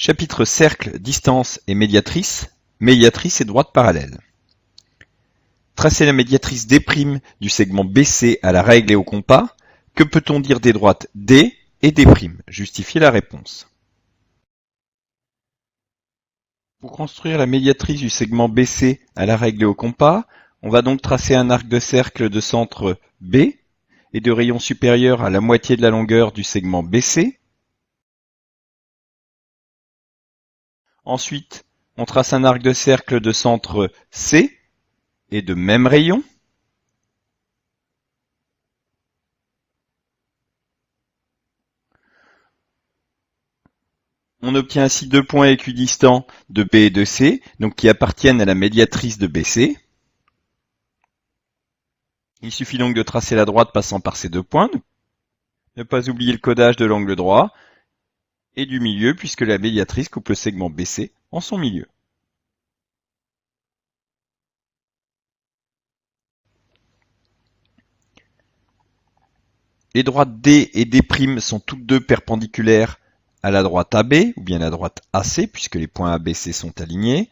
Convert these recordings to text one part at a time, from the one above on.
Chapitre cercle, distance et médiatrice. Médiatrice et droite parallèle. Tracer la médiatrice D' du segment BC à la règle et au compas. Que peut-on dire des droites D et D'? Justifiez la réponse. Pour construire la médiatrice du segment BC à la règle et au compas, on va donc tracer un arc de cercle de centre B et de rayon supérieur à la moitié de la longueur du segment BC. Ensuite, on trace un arc de cercle de centre C et de même rayon. On obtient ainsi deux points équidistants de B et de C, donc qui appartiennent à la médiatrice de BC. Il suffit donc de tracer la droite passant par ces deux points. Ne pas oublier le codage de l'angle droit et du milieu, puisque la médiatrice coupe le segment BC en son milieu. Les droites D et D' sont toutes deux perpendiculaires à la droite AB, ou bien à la droite AC, puisque les points ABC sont alignés.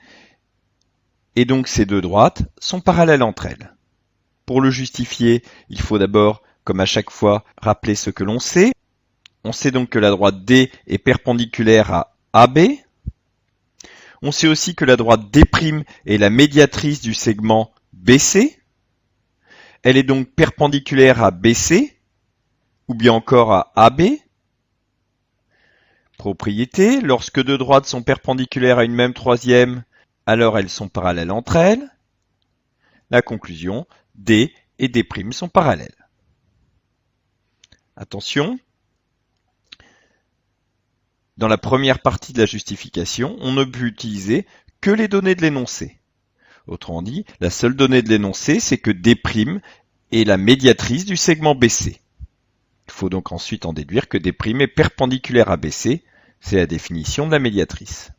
Et donc ces deux droites sont parallèles entre elles. Pour le justifier, il faut d'abord, comme à chaque fois, rappeler ce que l'on sait. On sait donc que la droite D est perpendiculaire à AB. On sait aussi que la droite D' est la médiatrice du segment BC. Elle est donc perpendiculaire à BC, ou bien encore à AB. Propriété, lorsque deux droites sont perpendiculaires à une même troisième, alors elles sont parallèles entre elles. La conclusion, D et D' sont parallèles. Attention, dans la première partie de la justification, on ne peut utiliser que les données de l'énoncé. Autrement dit, la seule donnée de l'énoncé, c'est que D' est la médiatrice du segment BC. Il faut donc ensuite en déduire que D' est perpendiculaire à BC, c'est la définition de la médiatrice.